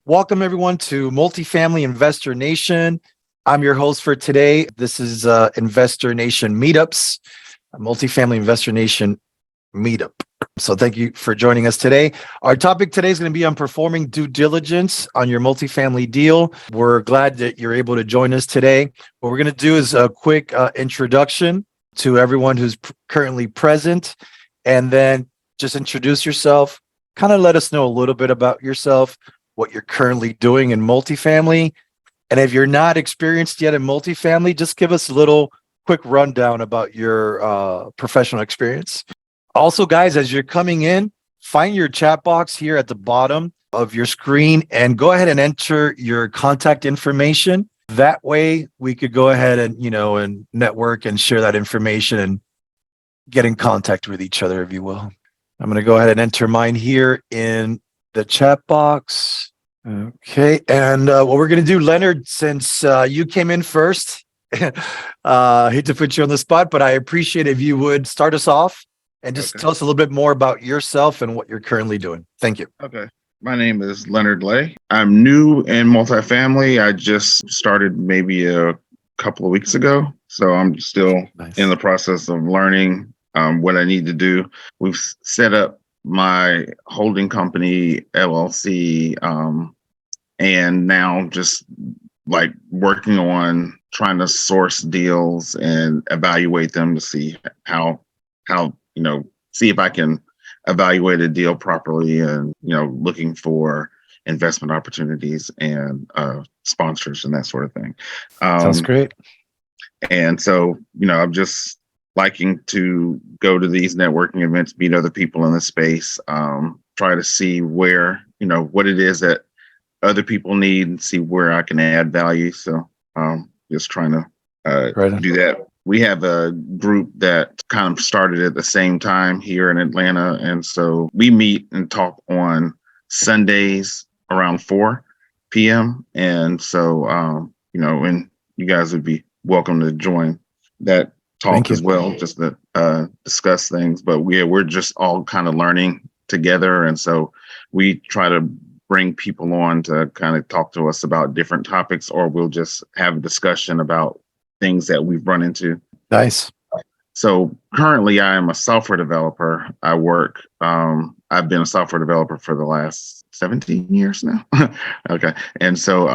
Welcome everyone to Multifamily Investor Nation. I'm your host for today. This is Investor Nation Meetups, Multifamily Investor Nation Meetup. So thank you for joining us today. Our topic today is going to be on performing due diligence on your multifamily deal. We're glad that you're able to join us today. What we're going to do is a quick introduction to everyone who's currently present, and then just introduce yourself, kind of let us know a little bit about yourself, what you're currently doing in multifamily. And if you're not experienced yet in multifamily, just give us a little quick rundown about your professional experience. Also, guys, as you're coming in, find your chat box here at the bottom of your screen and go ahead and enter your contact information. That way we could go ahead and, and network and share that information and get in contact with each other, if you will. I'm going to go ahead and enter mine here in the chat box. Okay. And what we're going to do, Leonard, since you came in first, hate to put you on the spot, but I appreciate if you would start us off and just tell us a little bit more about yourself and what you're currently doing. Thank you. Okay. My name is Leonard Lay. I'm new in multifamily. I just started maybe a couple of weeks ago. So I'm still in the process of learning what I need to do. We've set up my holding company, LLC, and now just like working on trying to source deals and evaluate them to see how see if I can evaluate a deal properly, and looking for investment opportunities and sponsors and that sort of thing. Sounds great. And so I'm just liking to go to these networking events, meet other people in the space, try to see where what it is that other people need and see where I can add value. So just trying to do that. We have a group that kind of started at the same time here in Atlanta. And so we meet and talk on Sundays around 4 p.m. And so, and you guys would be welcome to join that talk as well, just to discuss things. But we're just all kind of learning together. And so we try to bring people on to kind of talk to us about different topics, or we'll just have a discussion about things that we've run into. Nice. So currently I am a software developer. I've been a software developer for the last 17 years now. Okay. And so,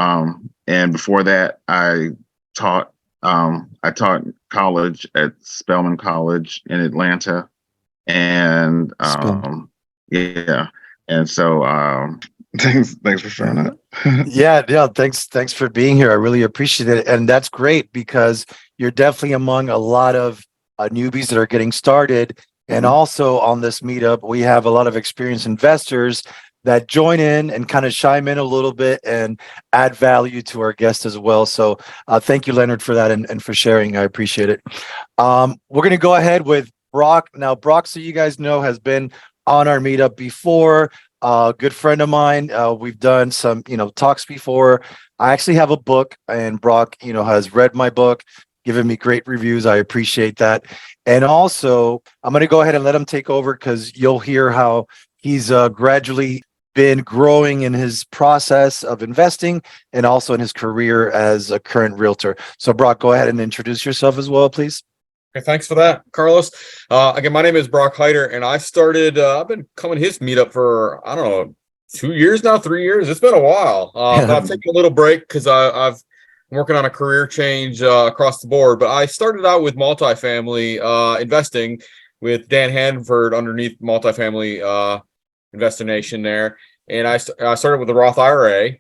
and before that I taught college at Spelman College in Atlanta. And, and so, thanks for showing up. Yeah. Thanks for being here. I really appreciate it. And that's great because you're definitely among a lot of newbies that are getting started. And also on this meetup, we have a lot of experienced investors that join in and kind of chime in a little bit and add value to our guests as well. So thank you, Leonard, for that and for sharing. I appreciate it. We're going to go ahead with Brock. Now, Brock, so you guys know, has been on our meetup before. Good friend of mine. We've done some, talks before. I actually have a book, and Brock, has read my book, given me great reviews. I appreciate that. And also, I'm going to go ahead and let him take over because you'll hear how he's gradually been growing in his process of investing and also in his career as a current realtor. So, Brock, go ahead and introduce yourself as well, please. Okay, thanks for that, Carlos. Again, my name is Brock Heider, and I started, I've been coming to his meetup for, 2 years now, 3 years. It's been a while. But I've taken a little break because I'm working on a career change across the board. But I started out with multifamily investing with Dan Hanford underneath Multifamily Investor Nation there. And I started with the Roth IRA,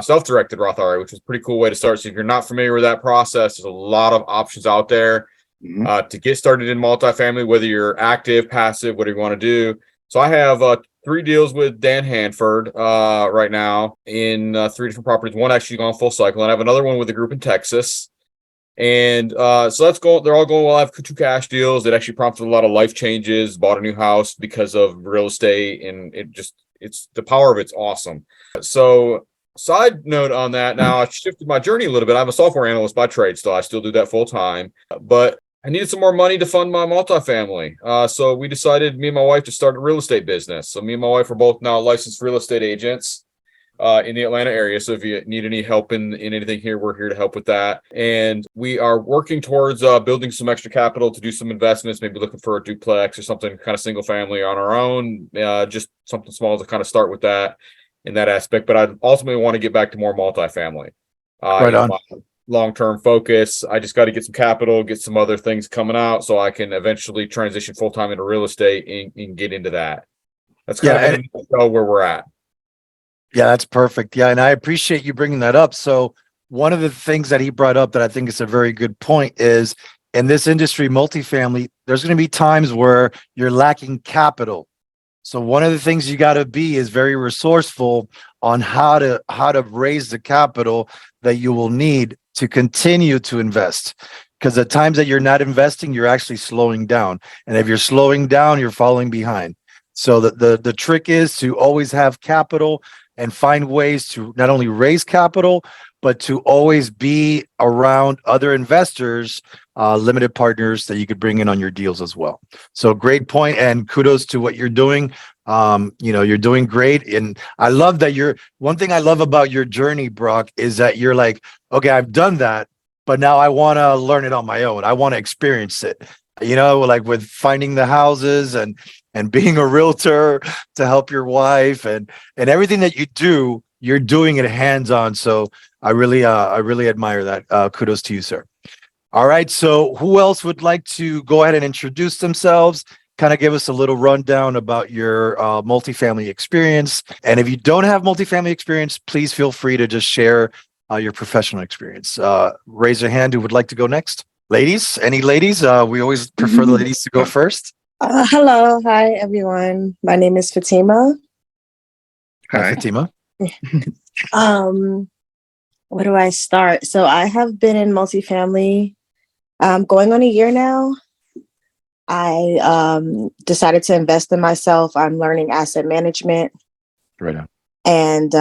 self-directed Roth IRA, which was a pretty cool way to start. So if you're not familiar with that process, there's a lot of options out there. To get started in multifamily, whether you're active, passive, whatever you want to do. So I have 3 deals with Dan Hanford right now in 3 different properties. One actually gone full cycle, and I have another one with a group in Texas. And so that's going. They're all going well. I have 2 cash deals that actually prompted a lot of life changes. Bought a new house because of real estate, and it's the power of it's awesome. So side note on that, now I shifted my journey a little bit. I'm a software analyst by trade, so I still do that full time, but I needed some more money to fund my multifamily. So we decided, me and my wife, to start a real estate business. So me and my wife are both now licensed real estate agents. in the Atlanta area. So if you need any help in anything here, we're here to help with that. And we are working towards building some extra capital to do some investments, maybe looking for a duplex or something kind of single family on our own, just something small to kind of start with that in that aspect. But I ultimately want to get back to more multifamily. Right on. My long-term focus. I just got to get some capital, get some other things coming out so I can eventually transition full-time into real estate and get into that. That's kind of in a nutshell where we're at. Yeah, that's perfect. Yeah, and I appreciate you bringing that up. So one of the things that he brought up that I think is a very good point is in this industry, multifamily, there's going to be times where you're lacking capital. So one of the things you got to be is very resourceful on how to raise the capital that you will need to continue to invest. Because the times that you're not investing, you're actually slowing down. And if you're slowing down, you're falling behind. So the trick is to always have capital and find ways to not only raise capital, but to always be around other investors, limited partners that you could bring in on your deals as well. So great point, and kudos to what you're doing. You're doing great. And I love that one thing I love about your journey, Brock, is that you're like, okay, I've done that, but now I want to learn it on my own. I want to experience it, like with finding the houses and being a realtor to help your wife and everything that you do, you're doing it hands-on. So I really admire that. Kudos to you, sir. All right. So who else would like to go ahead and introduce themselves? Kind of give us a little rundown about your multifamily experience. And if you don't have multifamily experience, please feel free to just share your professional experience. Raise your hand who would like to go next. Ladies, any ladies? We always prefer the ladies to go first. Hello. Hi, everyone. My name is Fatima. Hi, Fatima. Where do I start? So I have been in multifamily going on a year now. I decided to invest in myself. I'm learning asset management. Right on. And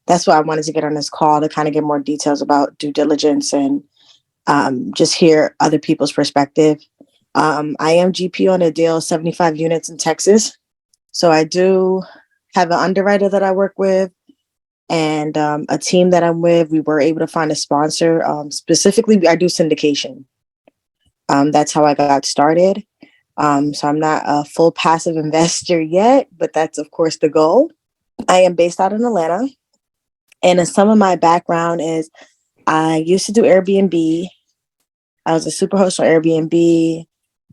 that's why I wanted to get on this call to kind of get more details about due diligence and just hear other people's perspective. I am GP on a deal, 75 units in Texas. So I do have an underwriter that I work with and a team that I'm with. We were able to find a sponsor. Specifically, I do syndication. That's how I got started. So I'm not a full passive investor yet, but that's, of course, the goal. I am based out in Atlanta. And some of my background is I used to do Airbnb. I was a super host on Airbnb.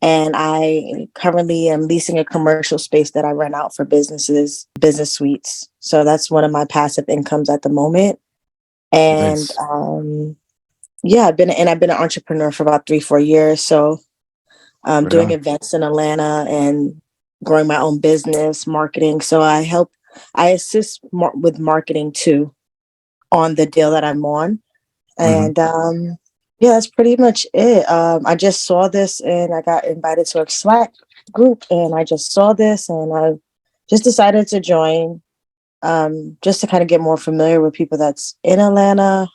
And I currently am leasing a commercial space that I rent out for businesses, business suites. So that's one of my passive incomes at the moment. And nice. I've been an entrepreneur for about 3-4 years. So doing events in Atlanta and growing my own business, marketing. So I assist with marketing too on the deal that I'm on. And that's pretty much it. I just saw this and I got invited to a Slack group and I just saw this and I just decided to join just to kind of get more familiar with people that's in Atlanta,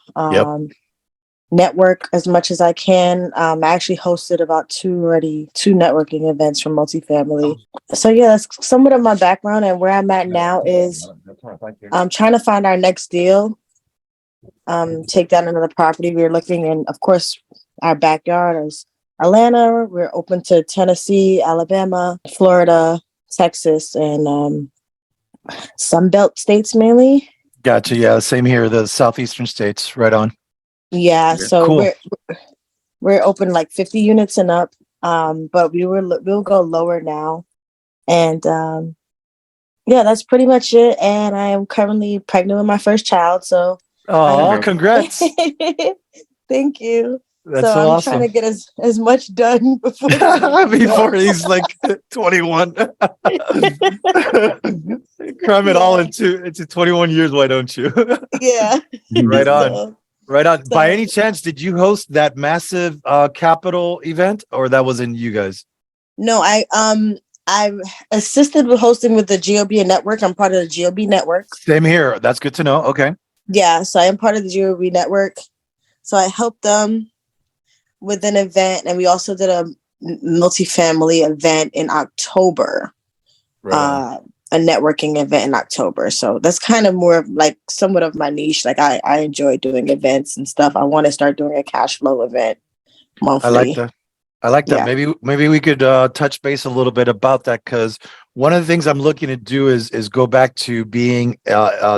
network as much as I can. I actually hosted about two networking events from multifamily. So yeah, that's somewhat of my background, and where I'm at now is I'm trying to find our next deal. Take down another property. We're looking in, of course, our backyard is Atlanta. We're open to Tennessee, Alabama, Florida, Texas, and Sun Belt states mainly. Gotcha. Yeah, same here. The southeastern states. Right on. Yeah, so cool. we're open like 50 units and up, but we'll go lower now, and that's pretty much it. And I am currently pregnant with my first child, so. Oh, congrats. Thank you. That's so I'm awesome. trying to get as much done before he's like 21. Cram it all into 21 years, why don't you? Yeah. Right on. Right on. By any chance, did you host that massive capital event, or that wasn't you guys? No, I've assisted with hosting with the GOB network. I'm part of the GOB network. Same here. That's good to know. Okay. Yeah, so I am part of the GOB network. So I helped them with an event, and we also did a multifamily event in October. Right. a networking event in October. So that's kind of more of like somewhat of my niche. Like I enjoy doing events and stuff. I want to start doing a cash flow event I like monthly. that. I like that. Yeah. Maybe we could touch base a little bit about that, because one of the things I'm looking to do is go back to being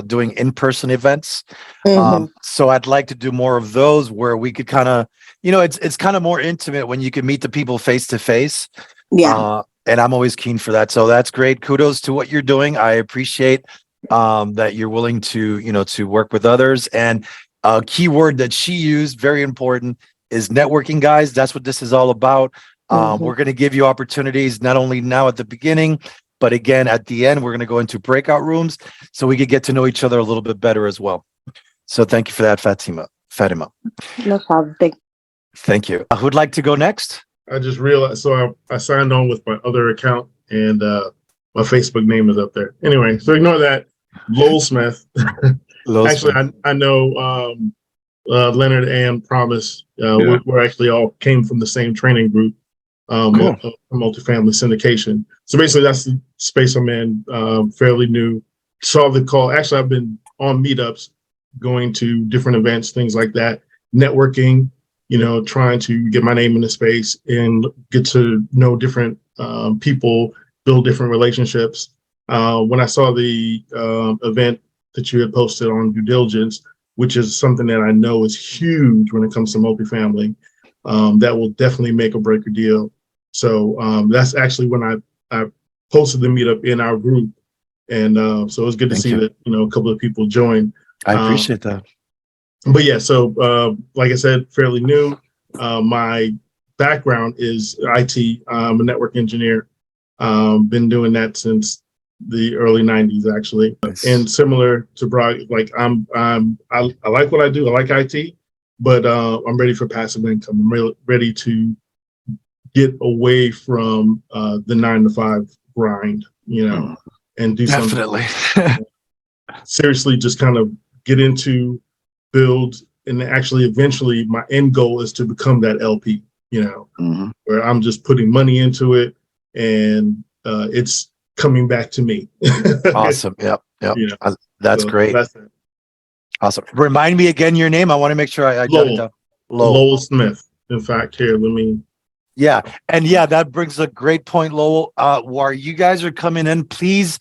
doing in-person events. Mhm. So I'd like to do more of those where we could kind of, it's kind of more intimate when you can meet the people face to face. Yeah. And I'm always keen for that. So that's great. Kudos to what you're doing. I appreciate that you're willing to, to work with others. And a key word that she used, very important, is networking, guys. That's what this is all about. Mhm. We're going to give you opportunities, not only now at the beginning, but again, at the end, we're going to go into breakout rooms so we could get to know each other a little bit better as well. So thank you for that, Fatima. No problem. Thank you. Who'd like to go next? I just realized, so I signed on with my other account, and my Facebook name is up there. Anyway, so ignore that. Lowell Smith. Actually, I know Leonard and Promise. We're actually all came from the same training group, Cool. Multifamily Syndication. So basically, that's the space I'm in. Fairly new. Saw the call. Actually, I've been on meetups, going to different events, things like that, networking. Trying to get my name in the space and get to know different people, build different relationships. When I saw the event that you had posted on Due Diligence, which is something that I know is huge when it comes to multifamily, that will definitely make or break a deal. So that's actually when I posted the meetup in our group. And so it was good to see that, a couple of people joined. I appreciate that. But yeah, so like I said, fairly new. My background is IT. I'm a network engineer. Been doing that since the early '90s, actually. Nice. And similar to Brock, like I like what I do. I like IT, but I'm ready for passive income. I'm ready to get away from the 9 to 5 grind, and do Definitely. something. Seriously, just kind of get into, build, and actually eventually my end goal is to become that LP, where I'm just putting money into it and it's coming back to me. Awesome. Yep. That's So great. that's it. Awesome. Remind me again your name. I want to make sure I jot it down. Lowell Smith. In fact, here, let me. Yeah. And yeah, that brings a great point, Lowell. While you guys are coming in, please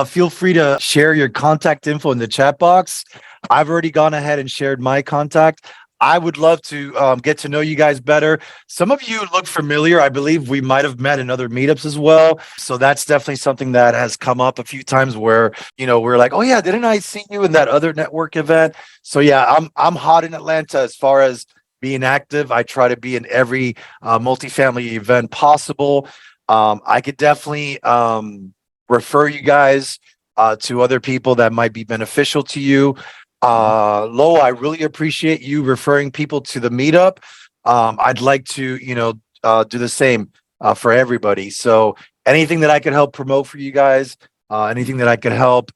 feel free to share your contact info in the chat box. I've already gone ahead and shared my contact. I would love to get to know you guys better. Some of you look familiar. I believe we might have met in other meetups as well. So that's definitely something that has come up a few times where, we're like, oh yeah, didn't I see you in that other network event? So yeah, I'm hot in Atlanta as far as being active. I try to be in every multifamily event possible. I could definitely refer you guys to other people that might be beneficial to you. Lo, I really appreciate you referring people to the meetup. I'd like to, do the same for everybody. So anything that I could help promote for you guys, anything that I could help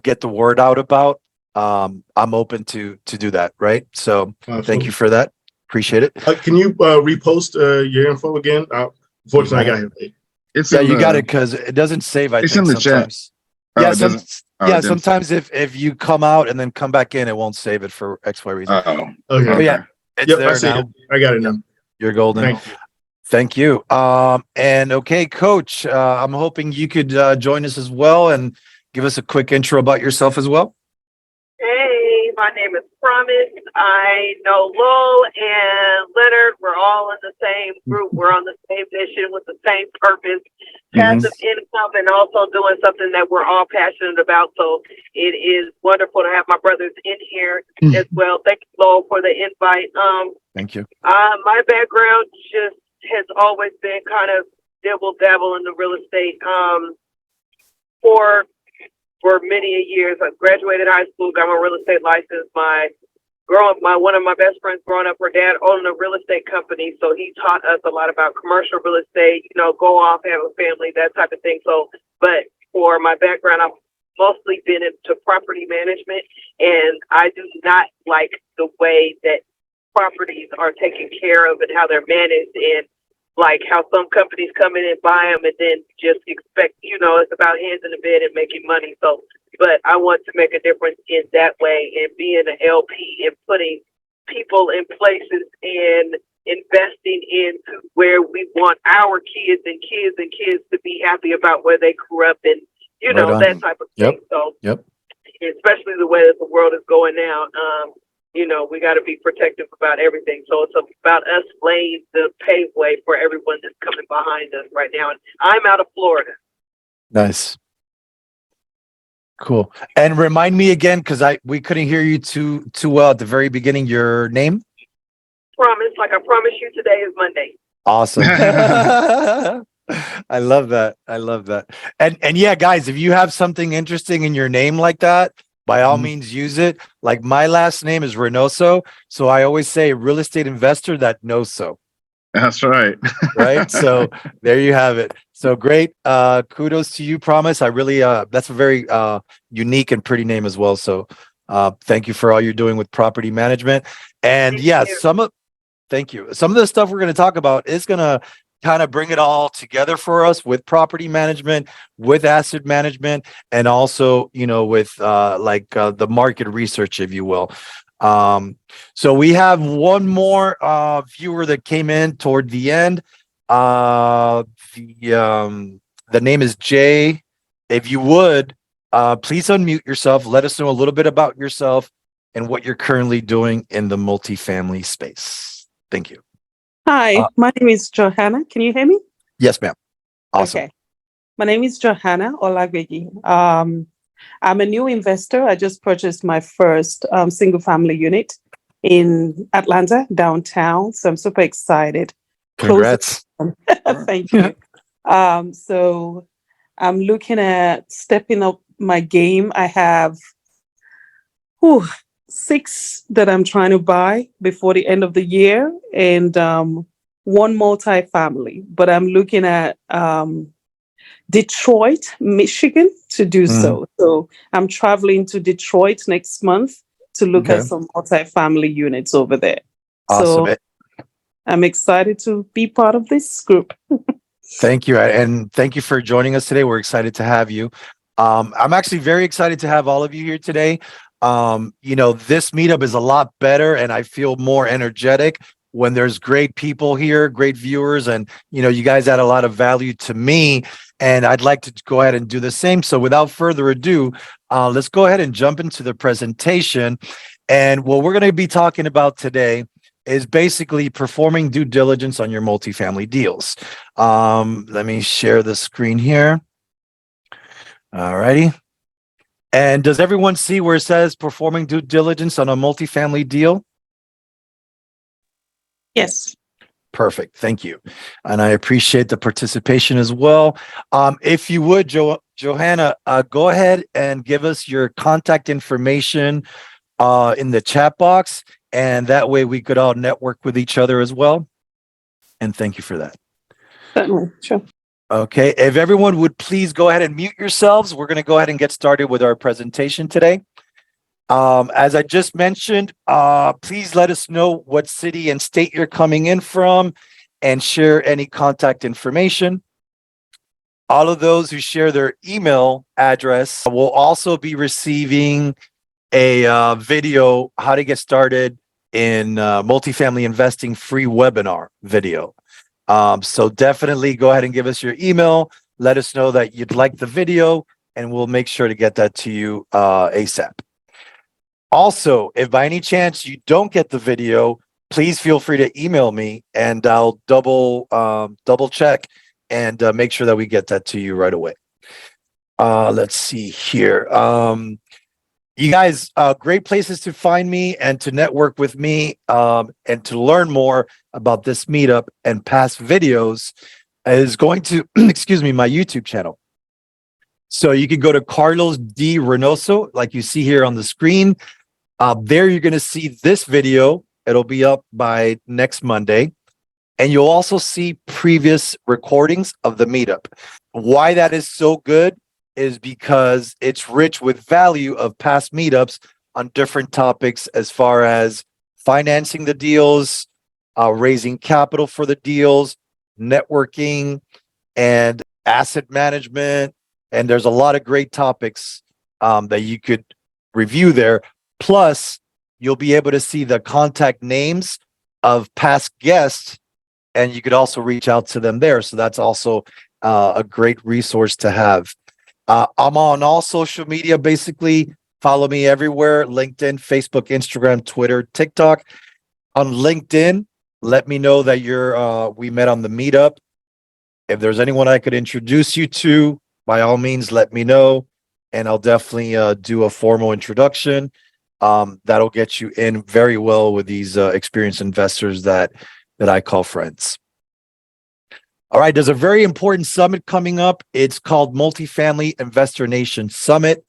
get the word out about, I'm open to do that. Right. So thank you for that. Appreciate it. Can you repost your info again? Unfortunately, I got here late. You got it, because it doesn't save. I It's think in the sometimes. chat. Sometimes if you come out and then come back in, it won't save it for XY reason. Okay. But yeah, it's there I see now. it. I got it now. You're golden. Thank you. And okay, Coach, I'm hoping you could join us as well and give us a quick intro about yourself as well. Hey, my name is Promise. I know Lowell and Leonard. We're all in the same group. We're on the same mission with the same purpose, passive income, and also doing something that we're all passionate about. So it is wonderful to have my brothers in here as well. Thank you, Lowell, for the invite. Thank you. My background just has always been kind of dibble dabble in the real estate. For many years, I graduated high school, got my real estate license. One of my best friends growing up, her dad owned a real estate company, so he taught us a lot about commercial real estate. Go off, have a family, that type of thing. So, but for my background, I've mostly been into property management, and I do not like the way that properties are taken care of and how they're managed. And like how some companies come in and buy them and then just expect, it's about hands in the bed and making money. So, but I want to make a difference in that way and being an LP and putting people in places and investing into where we want our kids and kids and kids to be happy about where they grew up and, Right on. that type of thing. So, especially the way that the world is going now, we got to be protective about everything. So it's about us laying the paveway for everyone that's coming behind us right now. And I'm out of Florida. Nice. Cool. And remind me again, because we couldn't hear you too well at the very beginning, your name? Promise, like I promise you, today is Monday. Awesome. I love that. I love that. And yeah, guys, if you have something interesting in your name like that, by all means use it. Like my last name is Reinoso, so I always say real estate investor that knows so. That's right. Right. So there you have it. So great. Kudos to you, Promise. I really that's a very unique and pretty name as well. So thank you for all you're doing with property management. And Thank yeah, you. thank you. Some of the stuff we're going to talk about is going to kind of bring it all together for us with property management, with asset management, and also, with the market research, if you will. So we have one more viewer that came in toward the end. The name is Jay. If you would, please unmute yourself. Let us know a little bit about yourself and what you're currently doing in the multifamily space. Thank you. Hi, my name is Johanna. Can you hear me? Yes, ma'am. Awesome. Okay. My name is Johanna Olagbegi. I'm a new investor. I just purchased my first single family unit in Atlanta, downtown. So I'm super excited. Congrats. Thank you. So I'm looking at stepping up my game. I have 6 that I'm trying to buy before the end of the year, and 1 multifamily. But I'm looking at Detroit, Michigan to do so. So I'm traveling to Detroit next month to look at some multifamily units over there. Awesome. So I'm excited to be part of this group. Thank you. And thank you for joining us today. We're excited to have you. I'm actually very excited to have all of you here today. This meetup is a lot better and I feel more energetic when there's great people here, great viewers, and you guys add a lot of value to me, and I'd like to go ahead and do the same. So without further ado, let's go ahead and jump into the presentation. And what we're going to be talking about today is basically performing due diligence on your multifamily deals. Let me share the screen here. All righty. And does everyone see where it says performing due diligence on a multifamily deal? Yes. Perfect. Thank you. And I appreciate the participation as well. If you would, Johanna, go ahead and give us your contact information in the chat box. And that way we could all network with each other as well. And thank you for that. Certainly. Sure. Okay, if everyone would please go ahead and mute yourselves. We're going to go ahead and get started with our presentation today. As I just mentioned, please let us know what city and state you're coming in from and share any contact information. All of those who share their email address will also be receiving a video, how to get started in multifamily investing free webinar video. So definitely go ahead and give us your email. Let us know that you'd like the video, and we'll make sure to get that to you ASAP. Also, if by any chance you don't get the video, please feel free to email me, and I'll double check and make sure that we get that to you right away. Let's see here. You guys, great places to find me and to network with me and to learn more about this meetup and past videos is going to, excuse me, my YouTube channel. So you can go to Carlos D. Reinoso, like you see here on the screen. There you're going to see this video. It'll be up by next Monday. And you'll also see previous recordings of the meetup. Why that is so good is because it's rich with value of past meetups on different topics as far as financing the deals, raising capital for the deals, networking, and asset management. And there's a lot of great topics that you could review there. Plus, you'll be able to see the contact names of past guests, and you could also reach out to them there. So that's also a great resource to have. I'm on all social media, basically. Follow me everywhere: LinkedIn, Facebook, Instagram, Twitter, TikTok. On LinkedIn, let me know that we met on the meetup. If there's anyone I could introduce you to, by all means, let me know, and I'll definitely do a formal introduction. That'll get you in very well with these experienced investors that I call friends. All right, there's a very important summit coming up. It's called Multifamily Investor Nation Summit.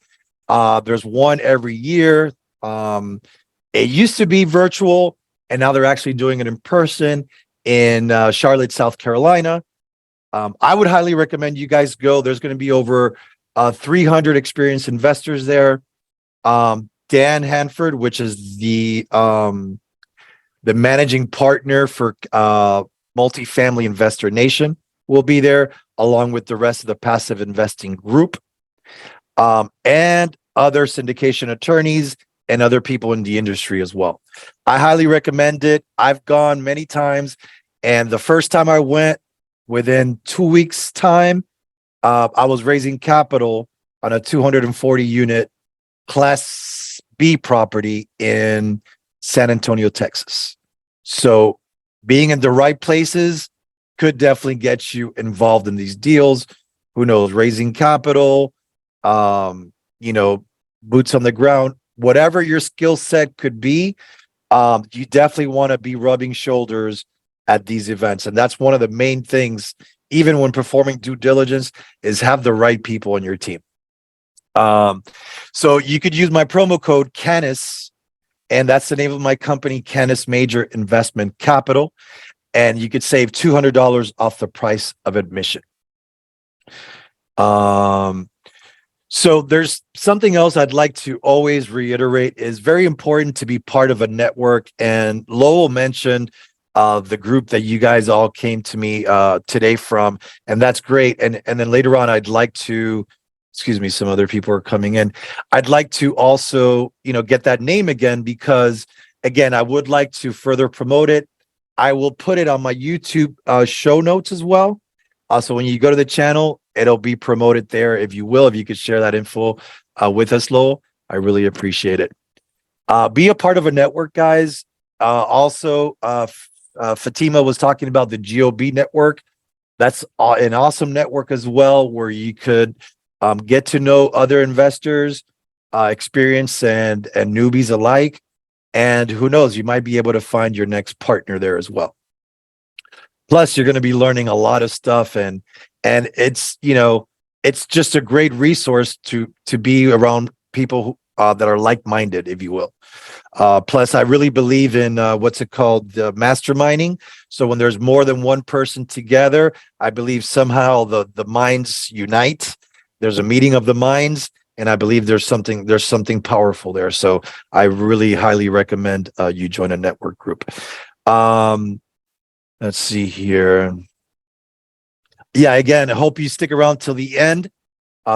There's one every year. It used to be virtual, and now they're actually doing it in person in Charlotte, South Carolina. I would highly recommend you guys go. There's going to be over 300 experienced investors there. Dan Hanford, which is the managing partner for Multifamily Investor Nation, will be there, along with the rest of the passive investing group, and other syndication attorneys and other people in the industry as well. I highly recommend it. I've gone many times, and the first time I went, within 2 weeks' time, I was raising capital on a 240 unit Class B property in San Antonio, Texas. So being in the right places could definitely get you involved in these deals. Who knows, raising capital, boots on the ground, whatever your skill set could be, you definitely want to be rubbing shoulders at these events. And that's one of the main things, even when performing due diligence, is have the right people on your team. So you could use my promo code Canis, and that's the name of my company, Canis Major Investment Capital, and you could save $200 off the price of admission. So there's something else I'd like to always reiterate: is very important to be part of a network. And Lowell mentioned the group that you guys all came to me today from, and that's great. And then later on, I'd like to, excuse me, some other people are coming in. I'd like to also, get that name again, because again, I would like to further promote it. I will put it on my YouTube show notes as well. So when you go to the channel, it'll be promoted there. If you could share that info with us, Lowell, I really appreciate it. Be a part of a network, guys. Also, Fatima was talking about the GOB network. That's an awesome network as well, where you could get to know other investors, experienced and newbies alike. And who knows, you might be able to find your next partner there as well. Plus, you're going to be learning a lot of stuff, and it's it's just a great resource to be around people who, that are like-minded, if you will. Plus, I really believe in what's it called, masterminding. So when there's more than one person together, I believe somehow the minds unite. There's a meeting of the minds, and I believe there's something powerful there. So I really highly recommend you join a network group. Let's see here. Yeah, again, I hope you stick around till the end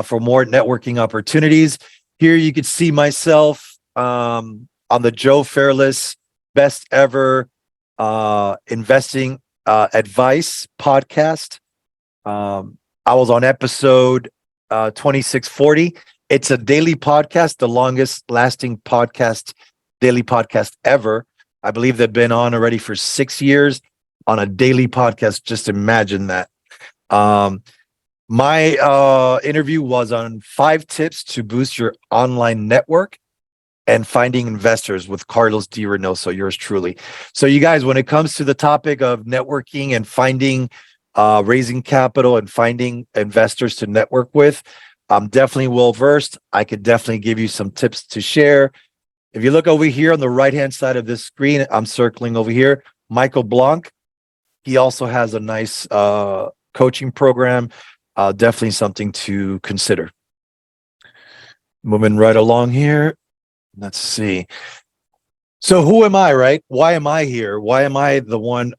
for more networking opportunities. Here you can see myself on the Joe Fairless Best Ever Investing Advice podcast. I was on episode 2640. It's a daily podcast, the longest lasting daily podcast ever. I believe they've been on already for 6 years on a daily podcast. Just imagine that. My interview was on 5 tips to boost your online network and finding investors with Carlos D. Reinoso, yours truly. So you guys, when it comes to the topic of networking and finding, raising capital and finding investors to network with, I'm definitely well-versed. I could definitely give you some tips to share. If you look over here on the right-hand side of this screen, I'm circling over here, Michael Blanc. He also has a nice coaching program. Definitely something to consider. Moving right along here. Let's see. So who am I, right? Why am I here? Why am I the one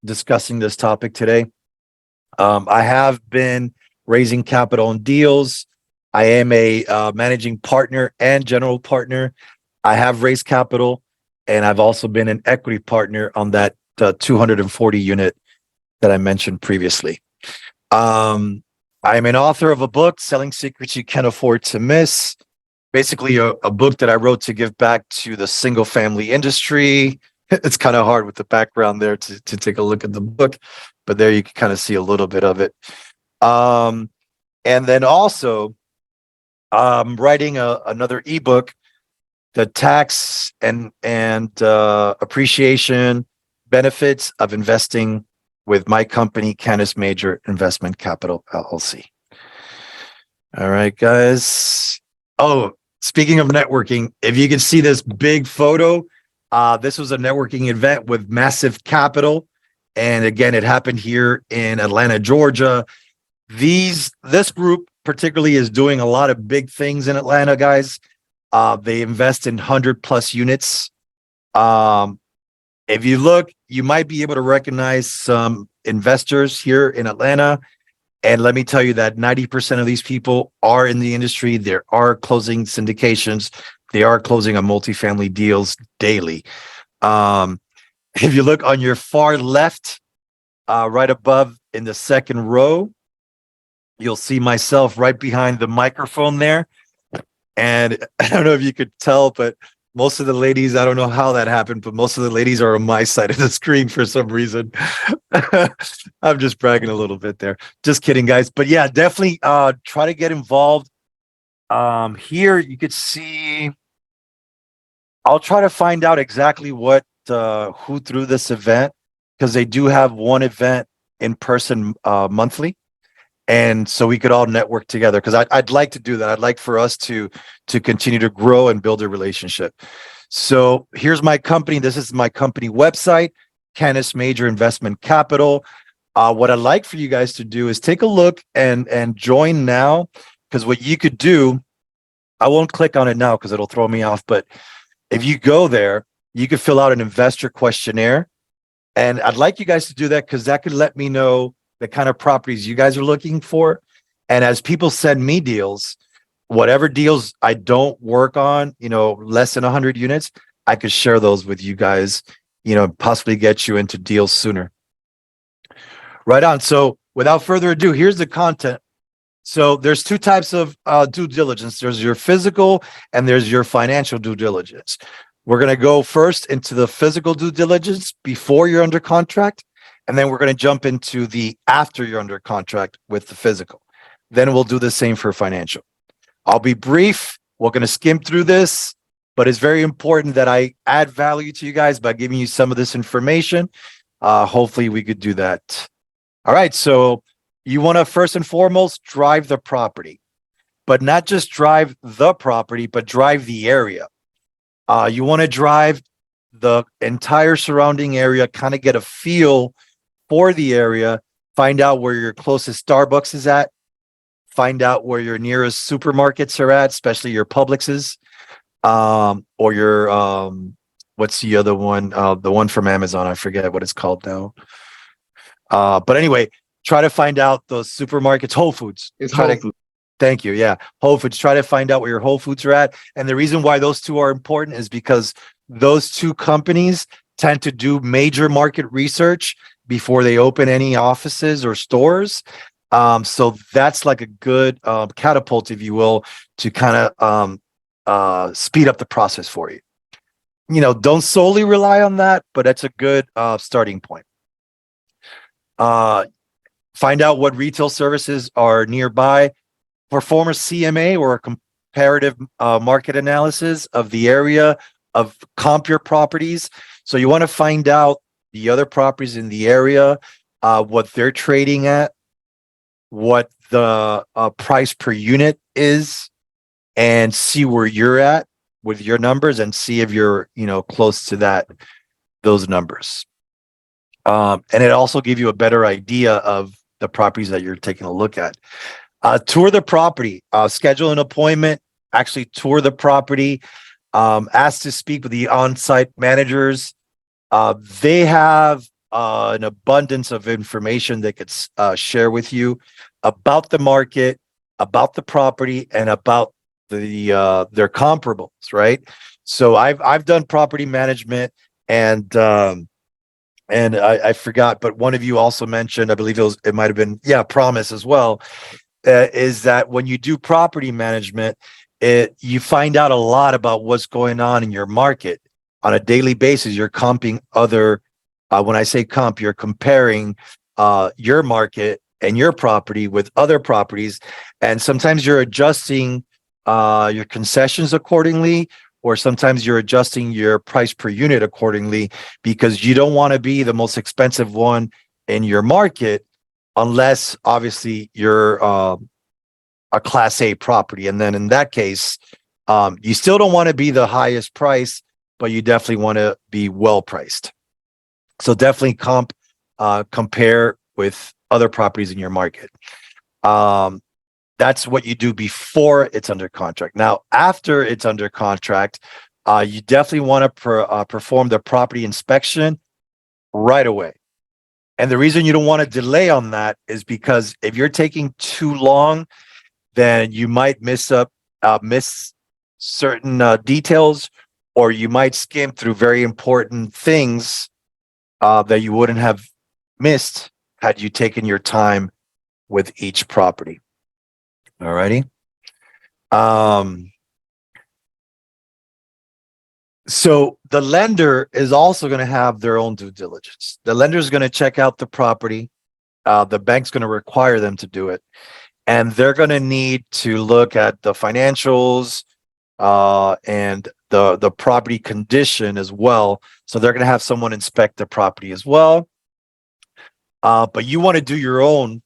discussing this topic today. I have been raising capital on deals. I am a managing partner and general partner. I have raised capital, and I've also been an equity partner on that 240 unit that I mentioned previously. I'm an author of a book, Selling Secrets You Can't Afford to Miss. Basically, a book that I wrote to give back to the single family industry. It's kind of hard with the background there to take a look at the book, but there you can kind of see a little bit of it. And then also, I'm writing another ebook, the tax and appreciation benefits of investing with my company, Canis Major Investment Capital LLC. All right, guys. Oh, speaking of networking, if you can see this big photo, this was a networking event with massive capital. And again, it happened here in Atlanta, Georgia. This group particularly is doing a lot of big things in Atlanta, guys. They invest in 100+ units. If you look, you might be able to recognize some investors here in Atlanta. And let me tell you that 90% of these people are in the industry. They are closing syndications. They are closing on multifamily deals daily. If you look on your far left, right above in the second row, you'll see myself right behind the microphone there. And I don't know if you could tell, but most of the ladies, I don't know how that happened, but most of the ladies are on my side of the screen for some reason. I'm just bragging a little bit there. Just kidding, guys. But yeah, definitely try to get involved. Here you could see, I'll try to find out exactly what who threw this event, because they do have one event in person monthly. And so we could all network together, because I'd like to do that. I'd like for us to continue to grow and build a relationship. So here's my company. This is my company website, Canis Major Investment Capital. What I'd like for you guys to do is take a look and join now, because what you could do, I won't click on it now because it'll throw me off. But if you go there, you could fill out an investor questionnaire. And I'd like you guys to do that, because that could let me know the kind of properties you guys are looking for. And as people send me deals, whatever deals I don't work on, less than 100 units, I could share those with you guys, possibly get you into deals sooner. Right on. So without further ado, here's the content. So there's two types of due diligence. There's your physical and there's your financial due diligence. We're going to go first into the physical due diligence before you're under contract. And then we're going to jump into the after you're under contract with the physical. Then we'll do the same for financial. I'll be brief. We're going to skim through this, but it's very important that I add value to you guys by giving you some of this information. Hopefully we could do that. All right. So you want to first and foremost drive the property, but not just drive the property, but drive the area. You want to drive the entire surrounding area, kind of get a feel for the area, find out where your closest Starbucks is at, find out where your nearest supermarkets are at, especially your Publixes, or your, what's the other one? The one from Amazon, I forget what it's called now. But anyway, try to find out those supermarkets, Whole Foods. It's Whole Foods. Thank you. Yeah. Whole Foods. Try to find out where your Whole Foods are at. And the reason why those two are important is because those two companies tend to do major market research before they open any offices or stores. So that's like a good catapult, if you will, to kind of speed up the process for you. Don't solely rely on that, but that's a good starting point. Find out what retail services are nearby. Perform a CMA, or a comparative market analysis of the area, of comp your properties. So you want to find out the other properties in the area, what they're trading at, what the price per unit is, and see where you're at with your numbers, and see if you're close to those numbers. And it also gives you a better idea of the properties that you're taking a look at. Tour the property, schedule an appointment, actually tour the property, ask to speak with the on-site managers. They have an abundance of information they could share with you about the market, about the property, and about their comparables, right? So I've done property management, and I forgot, but one of you also mentioned, I believe it might have been, Promise as well, is that when you do property management, you find out a lot about what's going on in your market on a daily basis. You're comping other, when I say comp, you're comparing your market and your property with other properties, and sometimes you're adjusting your concessions accordingly, or sometimes you're adjusting your price per unit accordingly, because you don't want to be the most expensive one in your market unless obviously you're a class A property. And then in that case, you still don't want to be the highest price, but you definitely want to be well priced. So definitely compare with other properties in your market. That's what you do before it's under contract. Now, after it's under contract, you definitely want to perform the property inspection right away. And the reason you don't want to delay on that is because if you're taking too long, then you might miss certain details, or you might skim through very important things that you wouldn't have missed had you taken your time with each property. All righty. So the lender is also going to have their own due diligence. The lender is going to check out the property. The bank's going to require them to do it. And they're going to need to look at the financials and the property condition as well. So they're going to have someone inspect the property as well. But you want to do your own,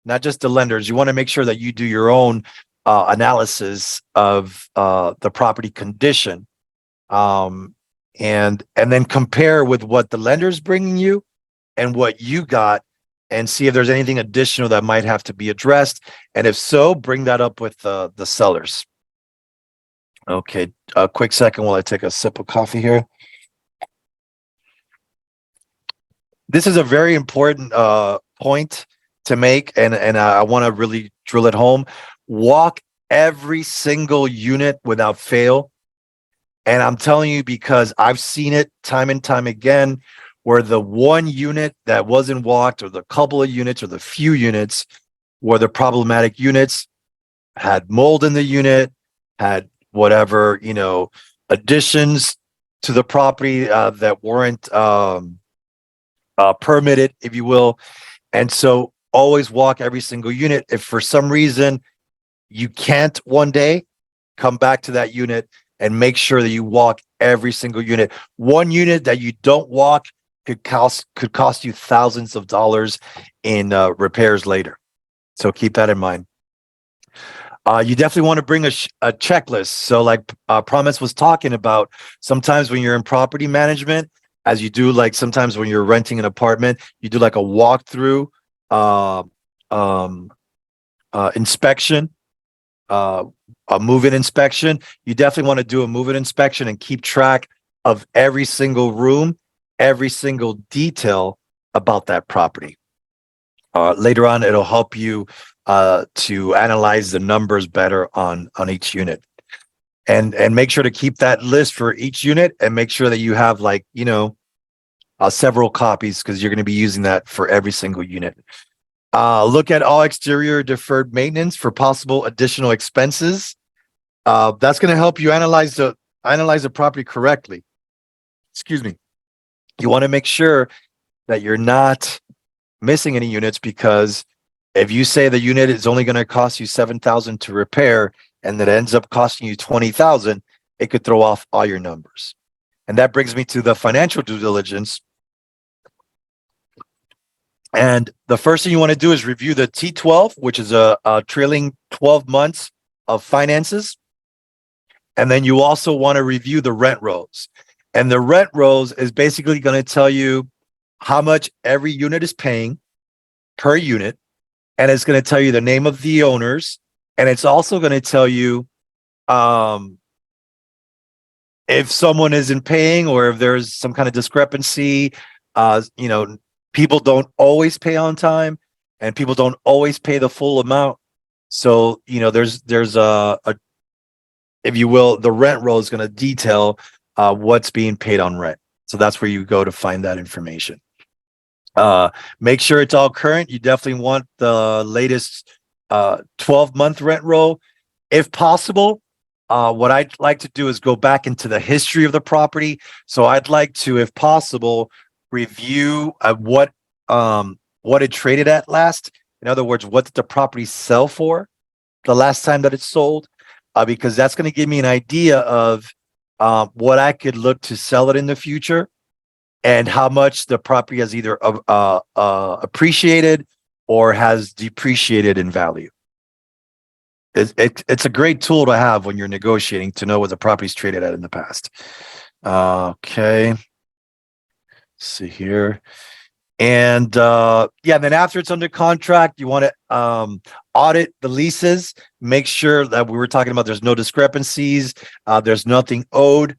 not just the lenders. You want to make sure that you do your own analysis of the property condition, and then compare with what the lender's bringing you and what you got, and see if there's anything additional that might have to be addressed. And if so, bring that up with the sellers. Okay, a quick second while I take a sip of coffee here. This is a very important point to make, and I want to really drill it home. Walk every single unit without fail. And I'm telling you, because I've seen it time and time again, where the one unit that wasn't walked, or the couple of units, or the few units were the problematic units, had mold in the unit, had whatever, additions to the property that weren't permitted, if you will. And so always walk every single unit. If for some reason you can't one day, come back to that unit and make sure that you walk every single unit. One unit that you don't walk could cost you thousands of dollars in repairs later. So keep that in mind. You definitely want to bring a checklist. So like Promise was talking about, sometimes when you're in property management, as you do, like sometimes when you're renting an apartment, you do like a walkthrough inspection, a move-in inspection. You definitely want to do a move-in inspection and keep track of every single room, every single detail about that property. Later on, it'll help you to analyze the numbers better on each unit, and make sure to keep that list for each unit, and make sure that you have several copies, because you're going to be using that for every single unit. Look at all exterior deferred maintenance for possible additional expenses. That's going to help you analyze the property correctly. Excuse me. You want to make sure that you're not missing any units, because if you say the unit is only going to cost you $7,000 to repair, and that ends up costing you $20,000, it could throw off all your numbers. And that brings me to the financial due diligence. And the first thing you want to do is review the T12, which is a trailing 12 months of finances. And then you also want to review the rent rolls. And the rent rolls is basically going to tell you how much every unit is paying per unit. And it's going to tell you the name of the owners. And it's also going to tell you if someone isn't paying, or if there's some kind of discrepancy, people don't always pay on time, and people don't always pay the full amount. So, there's a if you will, the rent roll is going to detail what's being paid on rent. So that's where you go to find that information. Make sure it's all current. You definitely want the latest 12-month rent roll. If possible, what I'd like to do is go back into the history of the property. So I'd like to, if possible, review what it traded at last. In other words, what did the property sell for the last time that it sold? Because that's going to give me an idea of what I could look to sell it in the future, and how much the property has either appreciated or has depreciated in value. It's a great tool to have when you're negotiating, to know what the property's traded at in the past. Okay. Let's see here. And then after it's under contract, you want to audit the leases, make sure that we were talking about there's no discrepancies, there's nothing owed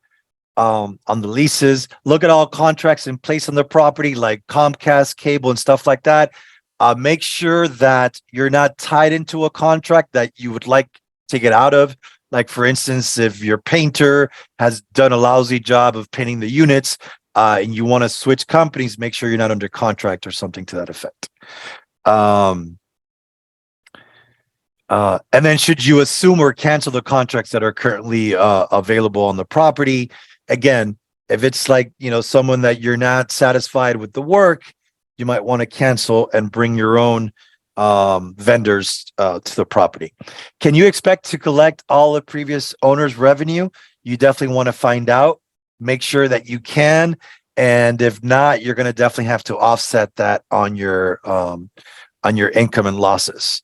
on the leases. Look at all contracts in place on the property, like Comcast, cable, and stuff like that. Make sure that you're not tied into a contract that you would like to get out of. Like, for instance, if your painter has done a lousy job of painting the units, and you want to switch companies, make sure you're not under contract or something to that effect. And then, should you assume or cancel the contracts that are currently available on the property? Again, if it's like, someone that you're not satisfied with the work, you might want to cancel and bring your own vendors to the property. Can you expect to collect all the previous owner's revenue? You definitely want to find out. Make sure that you can, and if not, you're going to definitely have to offset that on your income and losses.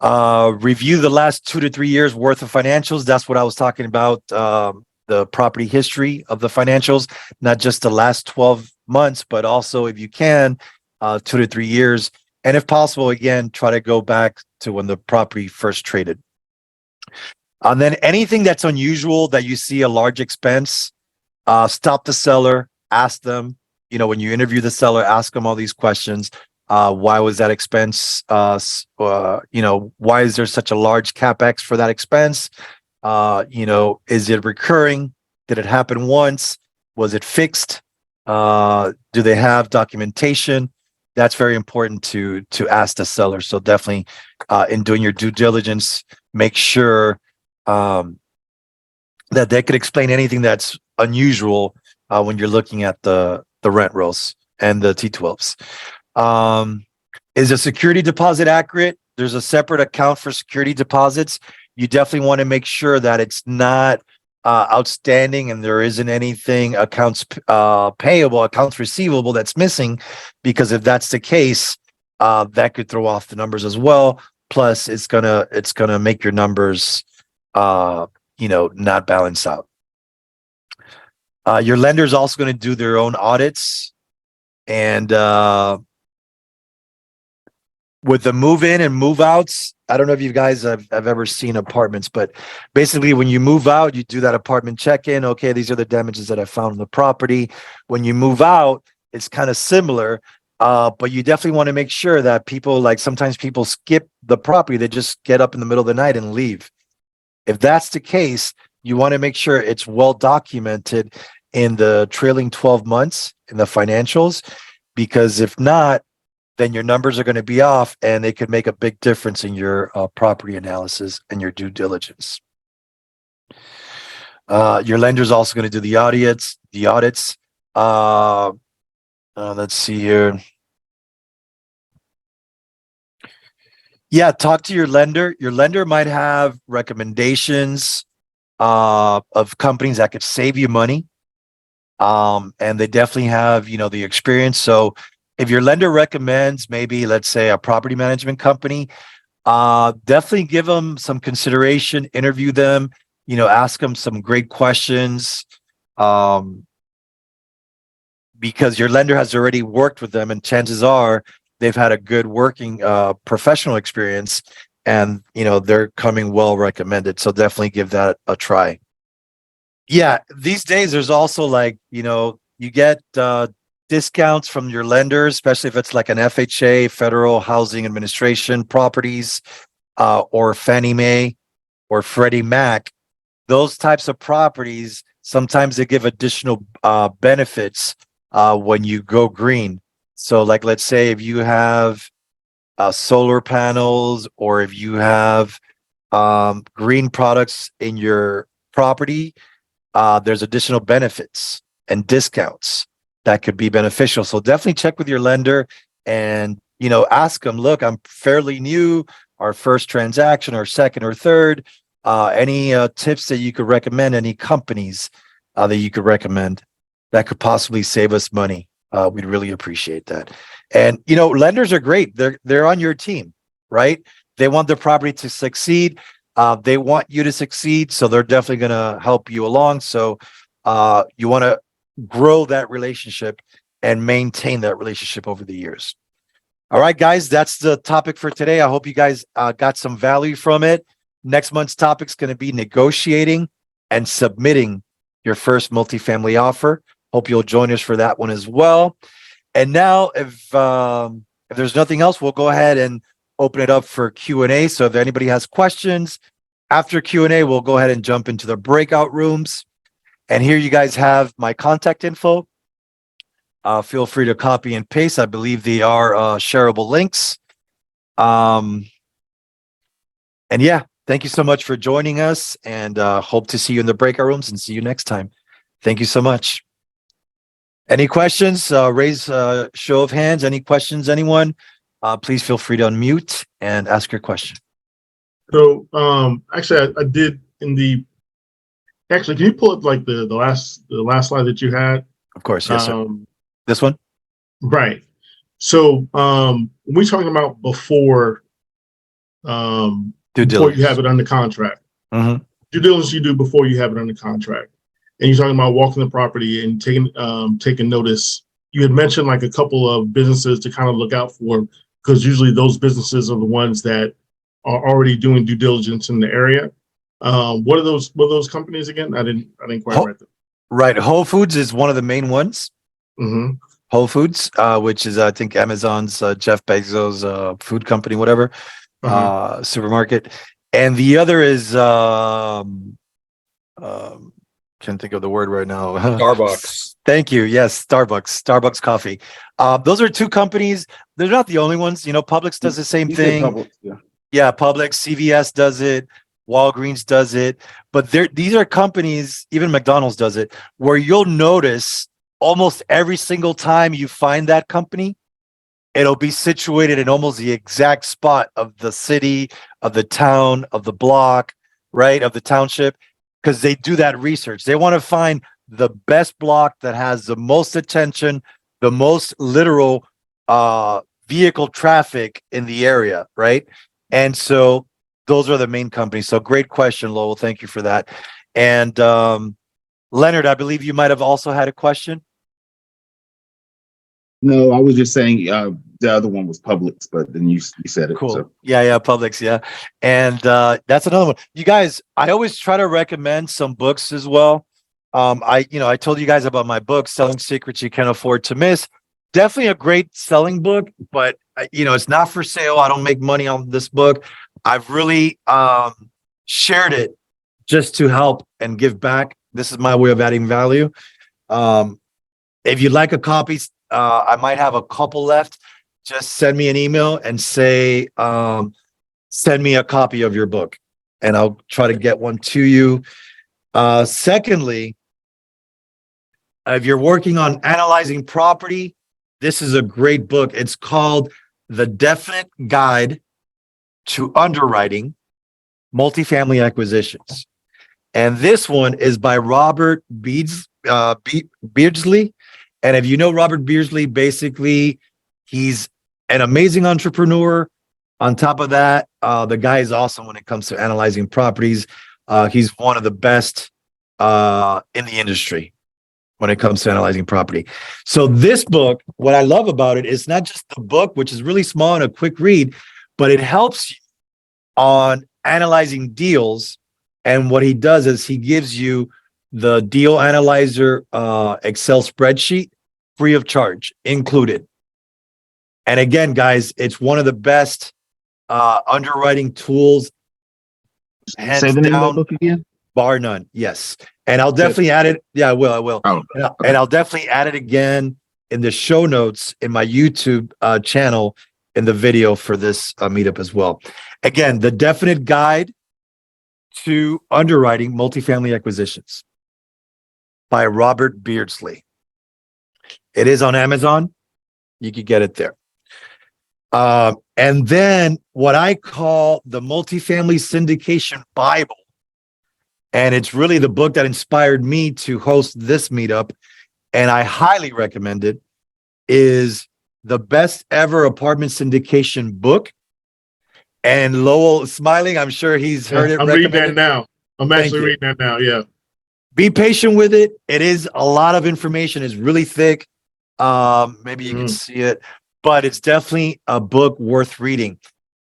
Review the last 2 to 3 years worth of financials. That's what I was talking about. The property history of the financials, not just the last 12 months, but also, if you can, 2 to 3 years. And if possible, again, try to go back to when the property first traded. And then anything that's unusual that you see a large expense, stop the seller, ask them, when you interview the seller, ask them all these questions. Why was that expense? Why is there such a large CapEx for that expense? Is it recurring? Did it happen once? Was it fixed? Do they have documentation? That's very important to ask the seller. So definitely, in doing your due diligence, make sure that they could explain anything that's unusual when you're looking at the rent rolls and the T12s. Is a security deposit accurate? There's a separate account for security deposits. You definitely want to make sure that it's not outstanding and there isn't anything accounts payable, accounts receivable that's missing, because if that's the case, that could throw off the numbers as well. Plus, it's gonna make your numbers not balance out. Your lender is also going to do their own audits, and with the move in and move outs, I don't know if you guys have ever seen apartments, but basically when you move out, you do that apartment check-in. Okay, these are the damages that I found on the property. When you move out, it's kind of similar, but you definitely want to make sure that sometimes people skip the property. They just get up in the middle of the night and leave. If that's the case, you want to make sure it's well documented in the trailing 12 months in the financials, because if not, then your numbers are going to be off and they could make a big difference in your property analysis and your due diligence. Your lender is also going to do the audits. Let's see here. Yeah, talk to your lender. Your lender might have recommendations of companies that could save you money. And they definitely have, the experience. So if your lender recommends maybe, let's say, a property management company, definitely give them some consideration, interview them, ask them some great questions, because your lender has already worked with them and chances are they've had a good working professional experience, and, they're coming well recommended. So definitely give that a try. Yeah, these days there's also you get discounts from your lenders, especially if it's like an FHA, Federal Housing Administration properties, or Fannie Mae or Freddie Mac, those types of properties, sometimes they give additional benefits when you go green. So like, let's say if you have solar panels, or if you have green products in your property, there's additional benefits and discounts that could be beneficial. So definitely check with your lender and, ask them, look, I'm fairly new, our first transaction, our second or third, any tips that you could recommend, any companies that you could recommend that could possibly save us money. We'd really appreciate that. And, lenders are great. They're on your team, right? They want their property to succeed. They want you to succeed. So they're definitely going to help you along. So you want to grow that relationship and maintain that relationship over the years. All right, guys, that's the topic for today. I hope you guys got some value from it. Next month's topic is going to be negotiating and submitting your first multifamily offer. Hope you'll join us for that one as well. And now, if there's nothing else, we'll go ahead and open it up for Q&A. So if anybody has questions after Q&A, we'll go ahead and jump into the breakout rooms. And here you guys have my contact info. Feel free to copy and paste. I believe they are shareable links. And yeah, thank you so much for joining us, and hope to see you in the breakout rooms and see you next time. Thank you so much. Any questions? Raise a show of hands. Any questions, anyone? Please feel free to unmute and ask your question. So actually, I did actually, can you pull up like the last slide that you had? Of course, yes, sir. This one? Right. So when we're talking about before Due you diligence. have it under contract. Mhm. Due diligence you do before you have it under contract. And you're talking about walking the property and taking notice. You had mentioned like a couple of businesses to kind of look out for, because usually those businesses are the ones that are already doing due diligence in the area. What are those companies again? I didn't quite write them. Right. Whole Foods is one of the main ones. Mm-hmm. Whole Foods, which is, I think, Amazon's Jeff Bezos' food company, whatever, supermarket. And the other is, can't think of the word right now. Starbucks. Thank you. Yes, Starbucks coffee. Those are two companies. They're not the only ones. Publix does the same thing. Public, yeah. Yeah, Publix, CVS does it. Walgreens does it. But these are companies, even McDonald's does it, where you'll notice almost every single time you find that company, it'll be situated in almost the exact spot of the city, of the town, of the block, right, of the township, because they do that research. They want to find the best block that has the most attention, the most literal vehicle traffic in the area, right? And so those are the main companies. So great question, Lowell. Thank you for that. And Leonard, I believe you might have also had a question. No, I was just saying the other one was Publix, but then you said it. Cool. So. Yeah, Publix, yeah. And that's another one. You guys, I always try to recommend some books as well. I told you guys about my book, Selling Secrets You Can't Afford to Miss. Definitely a great selling book, but it's not for sale. I don't make money on this book. I've really shared it just to help and give back. This is my way of adding value. If you'd like a copy, I might have a couple left. Just send me an email and say, send me a copy of your book, and I'll try to get one to you. Secondly, if you're working on analyzing property, this is a great book. It's called The Definite Guide to Underwriting Multifamily Acquisitions. And this one is by Robert Beardsley. And if you know Robert Beardsley, basically, he's an amazing entrepreneur. On top of that, the guy is awesome when it comes to analyzing properties. He's one of the best in the industry when it comes to analyzing property. So this book, what I love about it is not just the book, which is really small and a quick read, but it helps you on analyzing deals. And what he does is he gives you the deal analyzer Excel spreadsheet free of charge included. And again, guys, it's one of the best underwriting tools, hands Say the name of the down, book again. bar none. Yes. And I'll definitely add it. Yeah, I will. Oh, And I'll definitely add it again in the show notes in my YouTube channel in the video for this meetup as well. Again, the definite guide to underwriting multifamily acquisitions by Robert Beardsley. It is on Amazon. You can get it there. And then what I call the Multifamily Syndication Bible, and it's really the book that inspired me to host this meetup, and I highly recommend it, is the best ever apartment syndication book. And Lowell is smiling. I'm sure he's heard it. I'm reading that recommended. now. I'm Thank actually you. reading that now. Yeah. Be patient with it. It is a lot of information. It's really thick. Maybe you can see it, but it's definitely a book worth reading.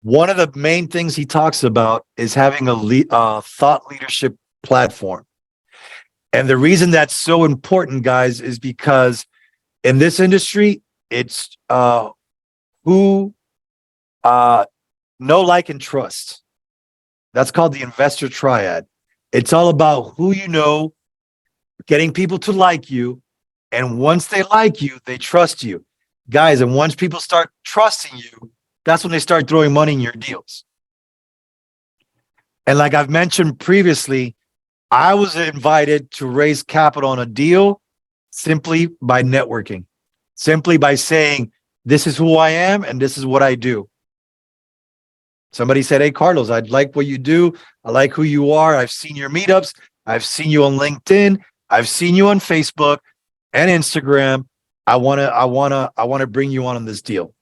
One of the main things he talks about is having a thought leadership platform. And the reason that's so important, guys, is because in this industry, it's who know, like, and trust. That's called the Investor Triad. It's all about who you know, getting people to like you. And once they like you, they trust you. Guys, and once people start trusting you, that's when they start throwing money in your deals. And like I've mentioned previously, I was invited to raise capital on a deal simply by networking, simply by saying, this is who I am and this is what I do. Somebody said, hey, Carlos, I like what you do. I like who you are. I've seen your meetups. I've seen you on LinkedIn. I've seen you on Facebook and Instagram. I want to bring you on this deal.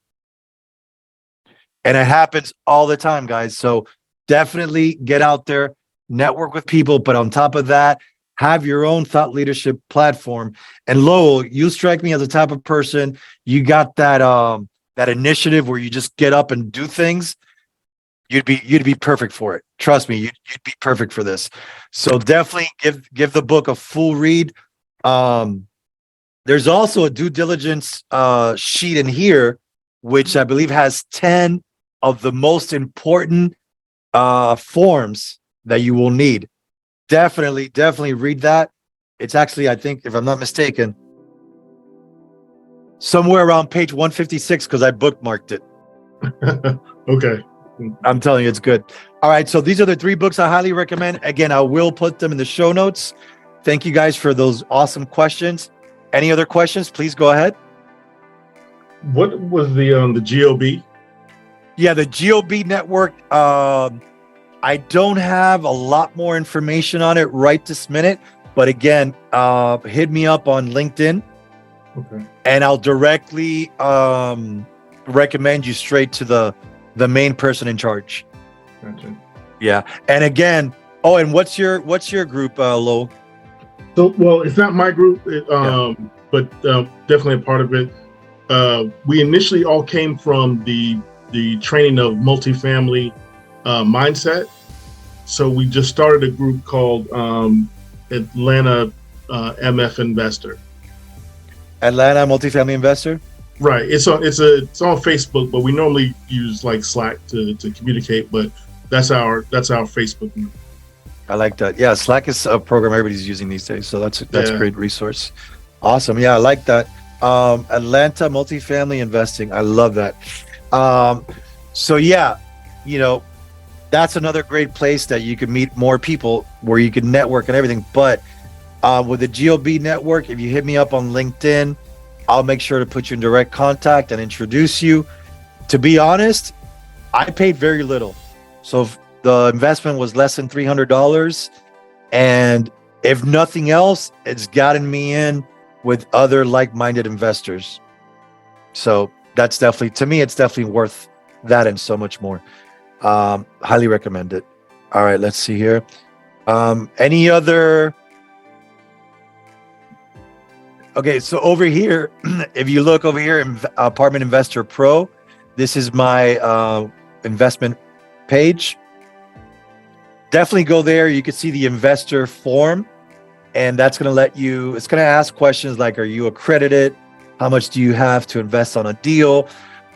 And it happens all the time, guys. So definitely get out there, network with people, but on top of that, have your own thought leadership platform. And Lowell, you strike me as the type of person, you got that that initiative where you just get up and do things. You'd be perfect for it. Trust me, you'd be perfect for this. So definitely give the book a full read. There's also a due diligence sheet in here, which I believe has 10 of the most important forms that you will need. Definitely read that. It's actually, I think, if I'm not mistaken, somewhere around page 156 because I bookmarked it. Okay. I'm telling you, it's good. All right. So these are the 3 books I highly recommend. Again, I will put them in the show notes. Thank you guys for those awesome questions. Any other questions? Please go ahead. What was the GOB? Yeah, the GOB network. I don't have a lot more information on it right this minute, but again, hit me up on LinkedIn. Okay. And I'll directly recommend you straight to the main person in charge. Gotcha. Yeah. And again, and what's your group, Lo? So, well, it's not my group, but definitely a part of it. We initially all came from the training of multifamily mindset. So we just started a group called Atlanta MF Investor. Atlanta Multifamily Investor? Right. It's on Facebook, but we normally use like Slack to communicate. But that's our Facebook group. I like that. Yeah, Slack is a program everybody's using these days, so that's a great resource. Awesome. Yeah, I like that. Atlanta Multifamily Investing. I love that. So yeah, that's another great place that you can meet more people where you can network and everything. But with the GOB network, if you hit me up on LinkedIn, I'll make sure to put you in direct contact and introduce you. To be honest, I paid very little. So if the investment was less than $300. And if nothing else, it's gotten me in with other like-minded investors. So that's definitely, to me, it's definitely worth that and so much more. Highly recommend it. All right, let's see here. Any other? Okay, so over here, if you look over here in Apartment Investor Pro, this is my investment page. Definitely go there. You can see the investor form, and that's going to it's going to ask questions like, are you accredited? How much do you have to invest on a deal?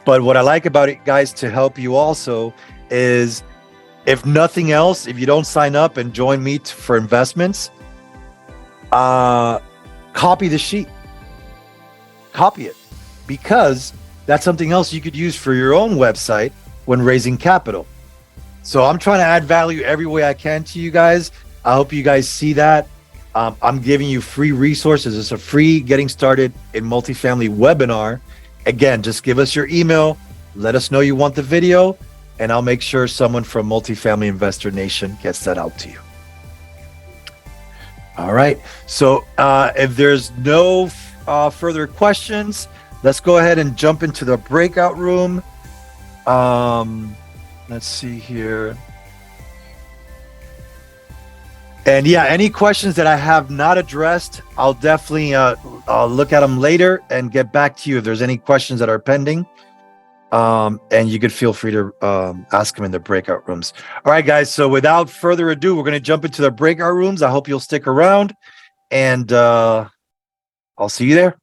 But what I like about it, guys, to help you also is, if nothing else, if you don't sign up and join me for investments, copy the sheet. Copy it, because that's something else you could use for your own website when raising capital. So I'm trying to add value every way I can to you guys. I hope you guys see that. I'm giving you free resources. It's a free getting started in multifamily webinar. Again, just give us your email. Let us know you want the video, and I'll make sure someone from Multifamily Investor Nation gets that out to you. All right. So if there's no further questions, let's go ahead and jump into the breakout room. Let's see here. And yeah, any questions that I have not addressed, I'll definitely look at them later and get back to you if there's any questions that are pending. And you could feel free to ask them in the breakout rooms. All right, guys. So without further ado, we're going to jump into the breakout rooms. I hope you'll stick around, and I'll see you there.